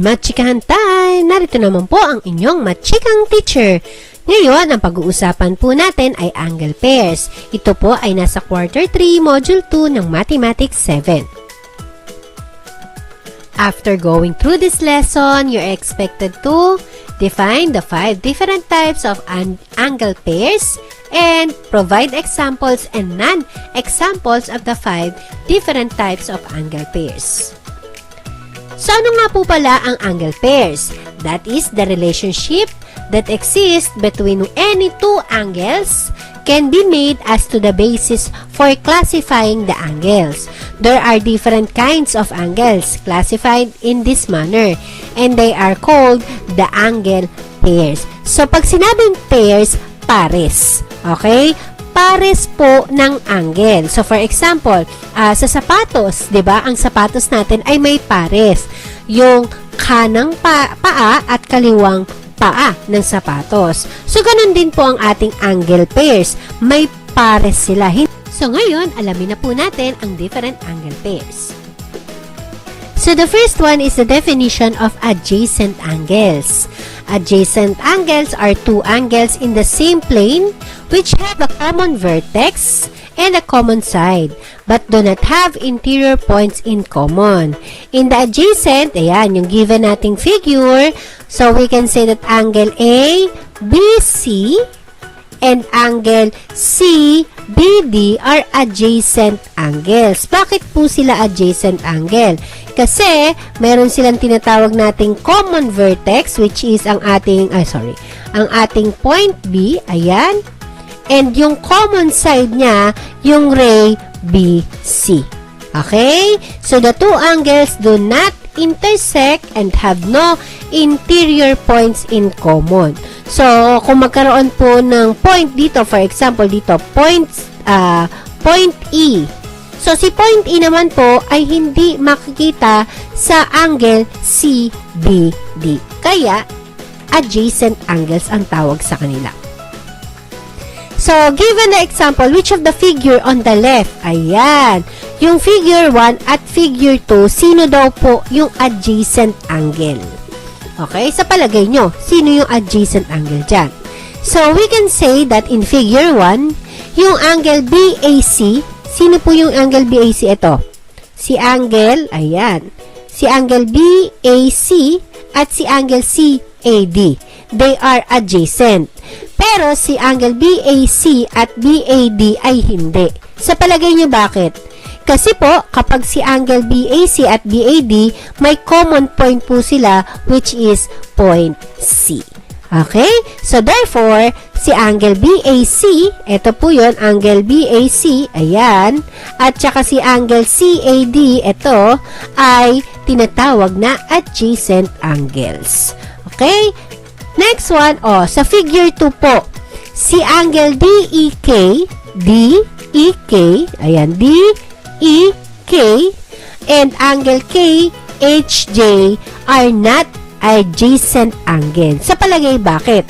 MATHCHIKAHAN time! Narito naman po ang inyong Chikang teacher. Ngayon, ang pag-uusapan po natin ay angle pairs. Ito po ay nasa quarter 3, module 2 ng Mathematics 7. After going through this lesson, you're expected to define the 5 different types of angle pairs and provide examples and non-examples of the 5 different types of angle pairs. So, ano nga po pala ang angle pairs? That is the relationship that exists between any two angles can be made as to the basis for classifying the angles. There are different kinds of angles classified in this manner and they are called the angle pairs. So, pag sinabing pairs, pares. Okay? Pares po ng angle. So, for example, sa sapatos, 'di ba? Ang sapatos natin ay may pares. Yung kanang paa at kaliwang paa ng sapatos. So, ganun din po ang ating angle pairs. May pares sila. So, ngayon, alamin na po natin ang different angle pairs. So, the first one is the definition of adjacent angles. Adjacent angles are two angles in the same plane which have a common vertex and a common side but do not have interior points in common. In the adjacent, ayan, yung given nating figure, so we can say that angle A, BC, and angle CBD are adjacent angles. Bakit po sila adjacent angle? Kasi meron silang tinatawag nating common vertex which is ang ating point B, ayan. And yung common side niya, yung ray BC. Okay? So the two angles do not intersect and have no interior points in common. So, kung magkaroon po ng point dito, for example, dito, point E. So, si point E naman po ay hindi makikita sa angle CBD. Kaya, adjacent angles ang tawag sa kanila. So, given the example, which of the figure on the left? Ayan. Yung figure 1 at figure 2, sino daw po yung adjacent angle? Okay? Sa palagay nyo, sino yung adjacent angle dyan? So, we can say that in figure 1, yung angle BAC, sino po yung angle BAC? Ito. Si angle, ayan. Si angle BAC at si angle CAD. They are adjacent. Pero si angle BAC at BAD ay hindi. Sa palagay nyo bakit? Kasi po, kapag si angle BAC at BAD, may common point po sila which is point C. Okay? So, therefore, si angle BAC, ito po yun, angle BAC, ayan, at saka si angle CAD, ito, ay tinatawag na adjacent angles. Okay? Next one, sa figure 2 po, si angle DEK, ayan, DEK, and angle KHJ are not adjacent angle. Sa palagay, bakit?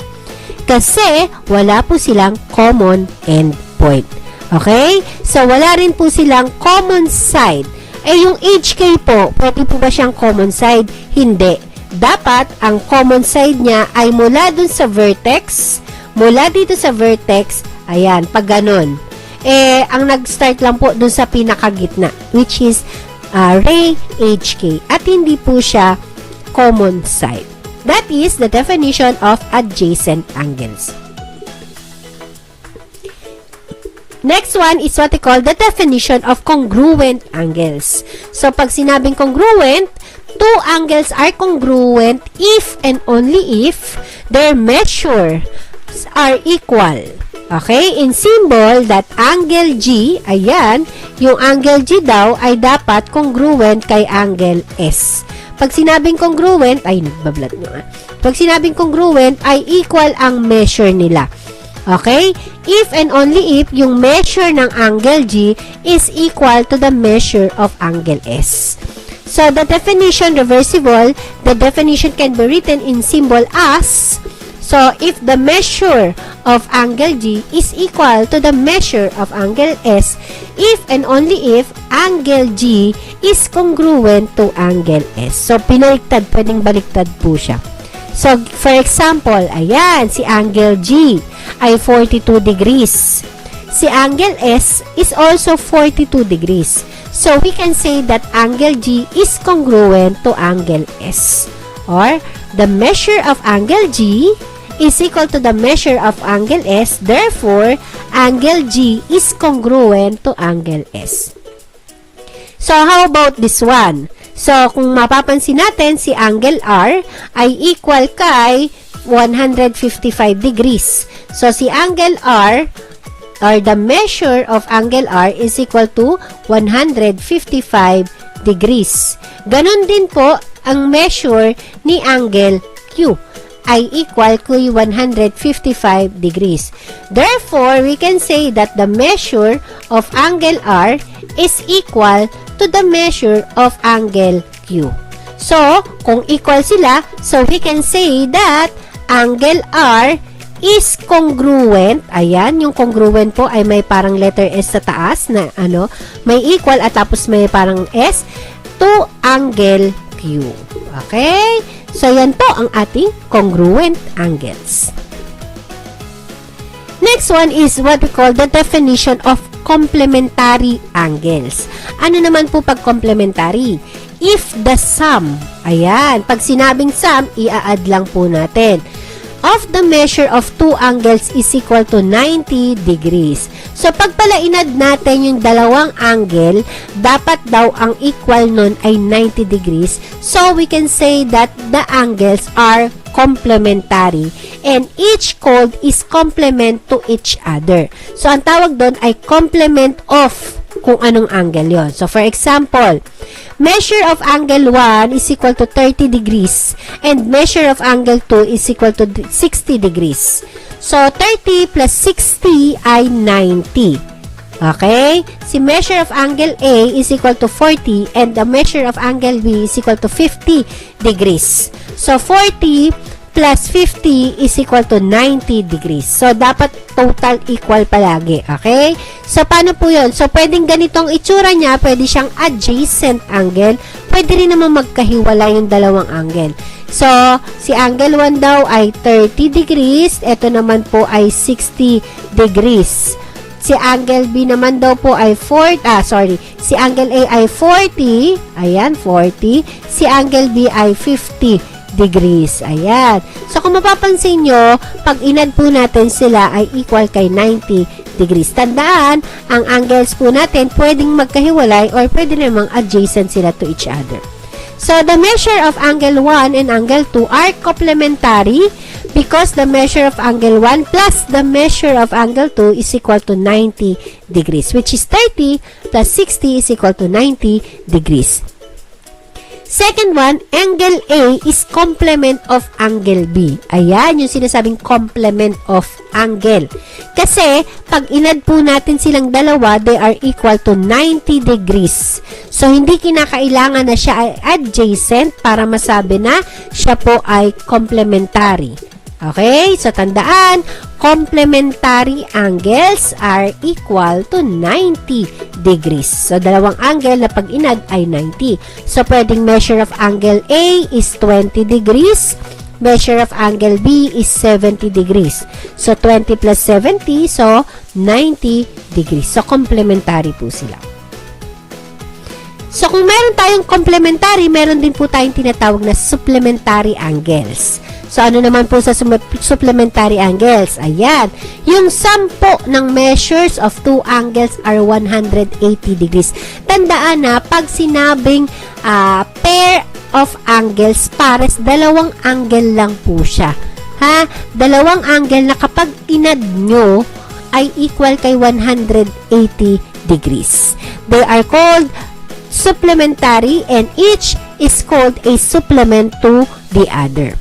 Kasi wala po silang common endpoint. Okay? So, wala rin po silang common side. Yung HK po, pwede po ba siyang common side? Hindi. Dapat, ang common side niya ay mula dun sa vertex, mula dito sa vertex, ayan, pag ganun. Ang nag-start lang po dun sa pinakagitna, which is ray HK, at hindi po siya common side. That is the definition of adjacent angles. Next one is what we call the definition of congruent angles. So, pag sinabing congruent, two angles are congruent if and only if their measures are equal. Okay? In symbol, that angle G, ayan, yung angle G daw ay dapat congruent kay angle S. Pag sinabing congruent, ay nagbablat nyo Pag sinabing congruent, ay equal ang measure nila. Okay? If and only if yung measure ng angle G is equal to the measure of angle S. So, the definition reversible, the definition can be written in symbol as, so if the measure of angle G is equal to the measure of angle S if and only if angle G is congruent to angle S. So, pinaliktad, pwedeng baliktad po siya. So, for example, ayan, si angle G ay 42 degrees. Si angle S is also 42 degrees. So, we can say that angle G is congruent to angle S. Or, the measure of angle G is equal to the measure of angle S. Therefore, angle G is congruent to angle S. So, how about this one? So, kung mapapansin natin, si angle R ay equal kay 155 degrees. So, si angle R or the measure of angle R is equal to 155 degrees. Ganon din po ang measure ni angle Q ay equal to 155 degrees. Therefore, we can say that the measure of angle R is equal to the measure of angle Q. So, kung equal sila, so we can say that angle R is congruent. Ayan, yung congruent po ay may parang letter S sa taas na may equal at tapos may parang S to angle Q. Okay? So, yan po ang ating congruent angles. Next one is what we call the definition of complementary angles. Ano naman po pag complementary? If the sum, ayan, pag sinabing sum, i-add lang po natin, of the measure of two angles is equal to 90 degrees. So, pag pala inad natin yung dalawang angle, dapat daw ang equal nun ay 90 degrees. So, we can say that the angles are complementary and each chord is complement to each other. So, ang tawag doon ay complement of kung anong angle yon. So, for example, measure of angle 1 is equal to 30 degrees and measure of angle 2 is equal to 60 degrees. So, 30 plus 60 ay 90. Okay? Si measure of angle A is equal to 40 and the measure of angle B is equal to 50 degrees. So, 40 plus 50 is equal to 90 degrees. So, dapat total equal palagi. Okay? So, paano po yun? So, pwedeng ganitong itsura niya. Pwede siyang adjacent angle. Pwede rin naman magkahiwala yung dalawang angle. So, si angle 1 daw ay 30 degrees. Ito naman po ay 60 degrees. Si angle B naman daw po ay si angle A ay 40. Ayan, 40. Si angle B ay 50 degrees. Ayan. So, kung mapapansin nyo, pag inad po natin sila ay equal kay 90 degrees. Tandaan, ang angles po natin pwedeng magkahiwalay or pwede namang adjacent sila to each other. So, the measure of angle 1 and angle 2 are complementary because the measure of angle 1 plus the measure of angle 2 is equal to 90 degrees, which is 30 plus 60 is equal to 90 degrees. Second one, angle A is complement of angle B. Ayan, yung sinasabing complement of angle. Kasi, pag inad po natin silang dalawa, they are equal to 90 degrees. So, hindi kinakailangan na siya ay adjacent para masabi na siya po ay complementary. Okay? So, tandaan, complementary angles are equal to 90 degrees. So, dalawang angle na pag inad ay 90. So, pwedeng measure of angle A is 20 degrees. Measure of angle B is 70 degrees. So, 20 plus 70, so 90 degrees. So, complementary po sila. So, kung meron tayong complementary, meron din po tayong tinatawag na supplementary angles. So, ano naman po sa supplementary angles? Ayan. Yung sum po ng measures of two angles are 180 degrees. Tandaan na, pag sinabing pair of angles, pares, dalawang angle lang po siya. Ha? Dalawang angle na kapag inad nyo, ay equal kay 180 degrees. They are called supplementary and each is called a supplement to the other.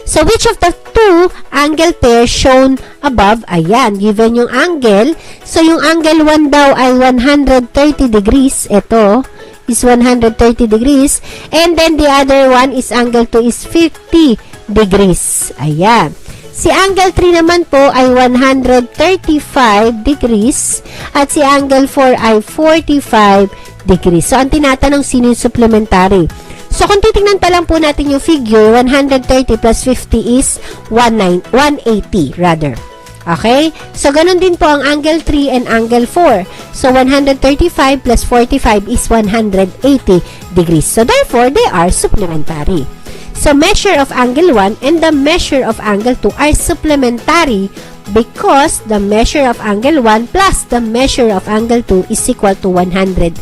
So, which of the two angle pairs shown above, ayan, given yung angle, so yung angle 1 daw ay 130 degrees, ito is 130 degrees, and then the other one is angle 2 is 50 degrees, ayan. Si angle 3 naman po ay 135 degrees at si angle 4 ay 45 degrees. So, ang tinatanong sino yung supplementary. So, kung titingnan pa lang po natin yung figure, 130 plus 50 is 180 rather. Okay? So, ganun din po ang angle 3 and angle 4. So, 135 plus 45 is 180 degrees. So, therefore, they are supplementary. So, measure of angle 1 and the measure of angle 2 are supplementary because the measure of angle 1 plus the measure of angle 2 is equal to 180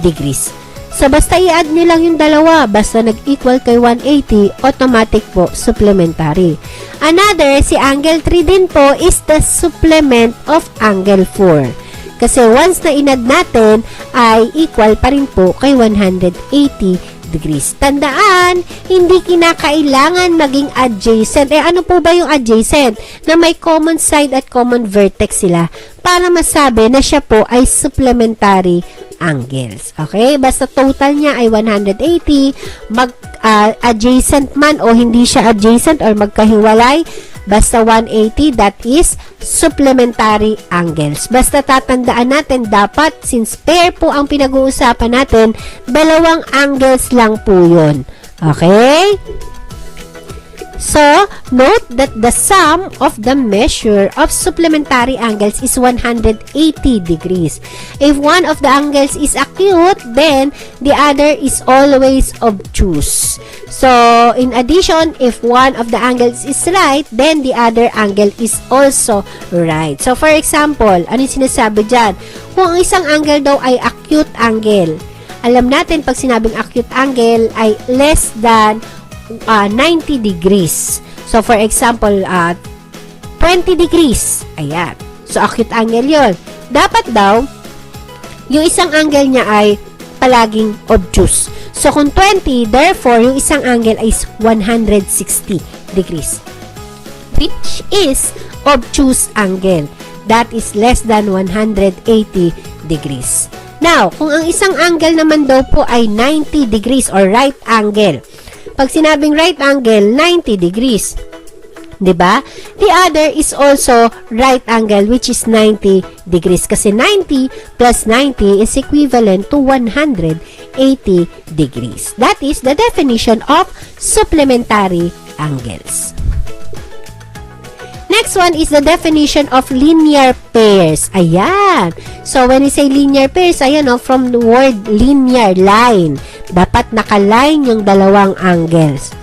degrees. So, basta i-add nyo lang yung dalawa. Basta nag-equal kay 180, automatic po, supplementary. Another, si angle 3 din po is the supplement of angle 4. Kasi once na in-add natin, ay equal pa rin po kay 180 degrees. Tandaan, hindi kinakailangan maging adjacent. Ano po ba yung adjacent? Na may common side at common vertex sila para masabi na siya po ay supplementary angles. Okay? Basta total niya ay 180, adjacent man o hindi siya adjacent or magkahiwalay, basta 180, that is supplementary angles. Basta tatandaan natin, dapat, since pair po ang pinag-uusapan natin, dalawang angles lang po yun. Okay? So, note that the sum of the measure of supplementary angles is 180 degrees. If one of the angles is acute, then the other is always obtuse. So, in addition, if one of the angles is right, then the other angle is also right. So, for example, ano yung sinasabi dyan? Kung ang isang angle daw ay acute angle, alam natin pag sinabing acute angle ay less than 90 degrees. So, for example, 20 degrees. Ayan. So, acute angle yun. Dapat daw, yung isang angle niya ay palaging obtuse. So, kung 20, therefore, yung isang angle ay 160 degrees. Which is obtuse angle. That is less than 180 degrees. Now, kung ang isang angle naman daw po ay 90 degrees or right angle, pag sinabing right angle, 90 degrees. Diba? The other is also right angle, which is 90 degrees. Kasi 90 plus 90 is equivalent to 180 degrees. That is the definition of supplementary angles. Next one is the definition of linear pairs. Ayan. So, when we say linear pairs, ayan from the word linear, line. Dapat nakaline yung dalawang angles.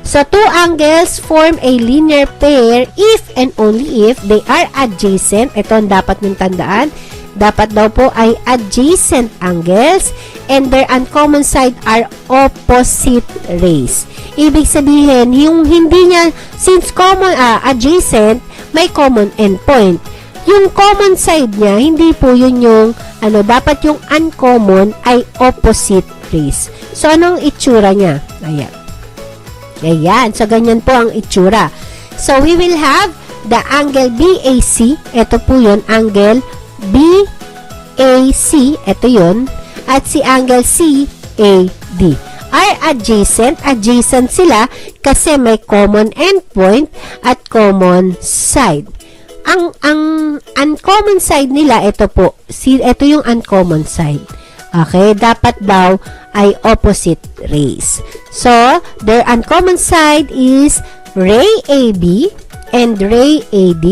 So, two angles form a linear pair if and only if they are adjacent. Ito ang dapat nyung tandaan. Dapat daw po ay adjacent angles and their uncommon side are opposite rays. Ibig sabihin, yung hindi niya, since common, adjacent, may common endpoint. Yung common side niya, hindi po yun yung, dapat yung uncommon ay opposite rays. So, anong itsura niya? Ayan. Ayan. So, ganyan po ang itsura. So, we will have the angle BAC. Ito po yun, angle BAC. Ito yun. At si angle CAD. Are adjacent. Adjacent sila kasi may common endpoint at common side. Ang uncommon side nila, ito po. Ito yung uncommon side. Okay? Dapat daw ay opposite rays. So, their uncommon side is ray AB and ray AD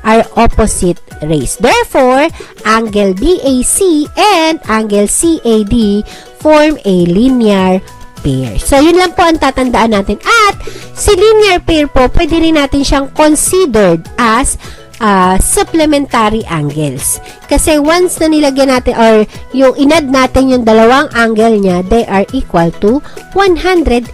are opposite rays. Therefore, angle BAC and angle CAD form a linear pair. So, yun lang po ang tatandaan natin. At, si linear pair po, pwede rin natin siyang considered as supplementary angles. Kasi once na nilagyan natin or yung inad natin yung dalawang angle niya, they are equal to 180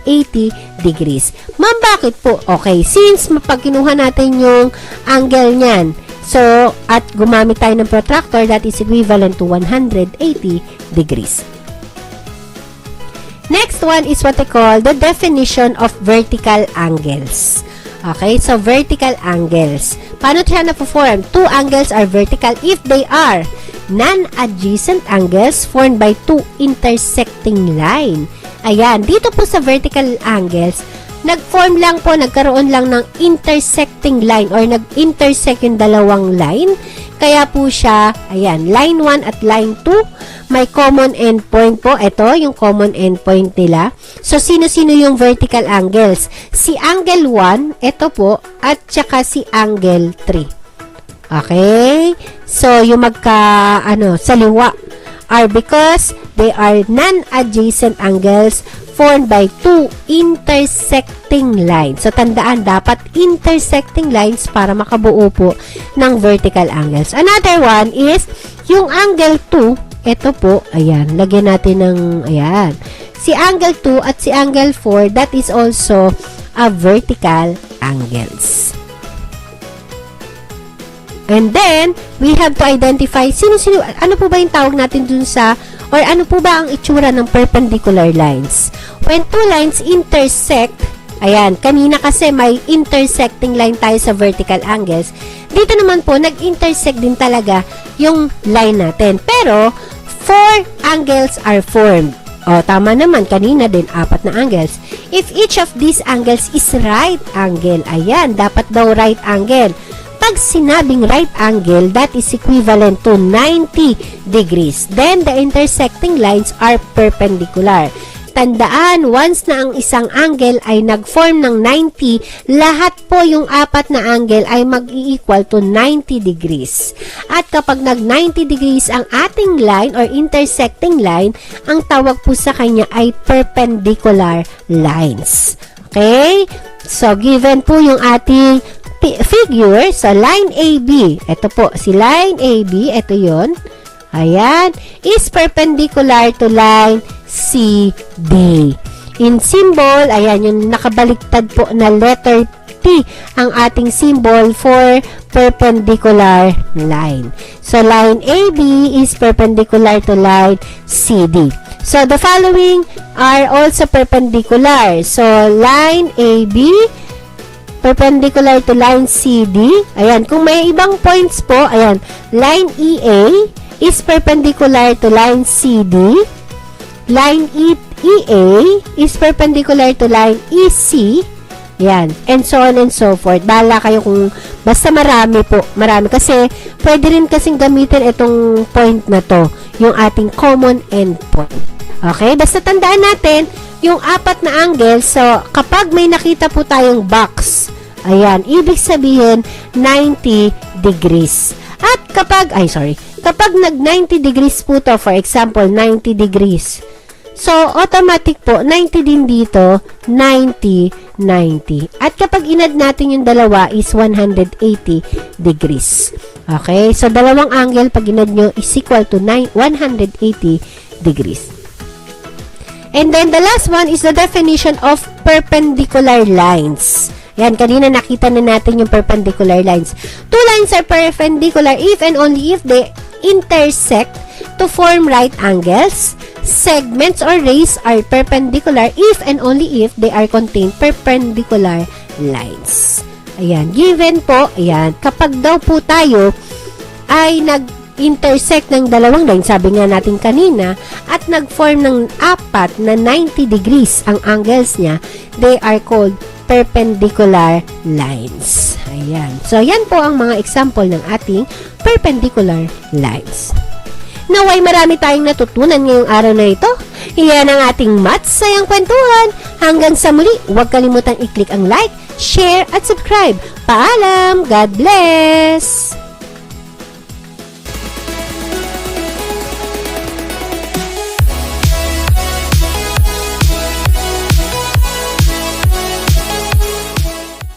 degrees. Ma'am, bakit po? Okay, since pag kinuha natin yung angle niyan, so, at gumamit tayo ng protractor, that is equivalent to 180 degrees. Next one is what I call the definition of vertical angles. Okay, so vertical angles. Paano siya na-form? Two angles are vertical if they are non-adjacent angles formed by two intersecting line. Ayan, dito po sa vertical angles, nag-form lang po, nagkaroon lang ng intersecting line or nag-intersect yung dalawang line. Kaya po siya, ayan, line 1 at line 2, may common endpoint po. Ito, yung common endpoint nila. So, sino-sino yung vertical angles? Si angle 1, ito po, at saka si angle 3. Okay? So, yung saliwa are because they are non-adjacent angles formed by two intersecting lines. So, tandaan, dapat intersecting lines para makabuo po ng vertical angles. Another one is, yung angle 2, ito po, ayan, lagyan natin ng, ayan, si angle 2 at si angle 4, that is also a vertical angles. And then, we have to identify, ano po ba yung tawag natin dun sa, or ano po ba ang itsura ng perpendicular lines? When two lines intersect, ayan, kanina kasi may intersecting line tayo sa vertical angles. Dito naman po, nag-intersect din talaga yung line natin. Pero, 4 angles are formed. O, tama naman, kanina din, 4 na angles. If each of these angles is right angle, ayan, dapat daw right angle. Pag sinabing right angle, that is equivalent to 90 degrees. Then, the intersecting lines are perpendicular. Tandaan, once na ang isang angle ay nag-form ng 90, lahat po yung 4 na angle ay mag-i-equal to 90 degrees. At kapag nag-90 degrees ang ating line or intersecting line, ang tawag po sa kanya ay perpendicular lines. Okay? So, given po yung ating figure sa line AB. Ito po, si line AB, ito yon. Ayan, is perpendicular to line CD. In symbol, ayan, yung nakabaliktad po na letter T ang ating symbol for perpendicular line. So, line AB is perpendicular to line CD. So, the following are also perpendicular. So, line AB perpendicular to line CD. Ayan, kung may ibang points po, ayan, line EA is perpendicular to line CD. Line EA is perpendicular to line EC. Yan. And so on and so forth. Bahala kayo kung basta marami po. Marami. Kasi pwede rin kasing gamitin itong point na to. Yung ating common endpoint. Okay? Basta tandaan natin yung 4 na angle. So, kapag may nakita po tayong box, ayan, ibig sabihin 90 degrees. At kapag nag-90 degrees po to, for example, 90 degrees. So, automatic po, 90 din dito, 90, 90. At kapag inad natin yung dalawa is 180 degrees. Okay? So, dalawang angle pag inad nyo is equal to 180 degrees. And then, the last one is the definition of perpendicular lines. Yan, kanina nakita na natin yung perpendicular lines. Two lines are perpendicular if and only if they intersect to form right angles. Segments or rays are perpendicular if and only if they are contained perpendicular lines. Ayan, given po, ayan, kapag daw po tayo ay nag-intersect ng dalawang lines, sabi nga natin kanina, at nag-form ng 4 na 90 degrees ang angles niya, they are called perpendicular lines. Ayan. So, yan po ang mga example ng ating perpendicular lines. Naway marami tayong natutunan ngayong araw na ito. Iyan ang ating Maths Sayang Kwentuhan. Hanggang sa muli, huwag kalimutang i-click ang like, share, at subscribe. Paalam! God bless!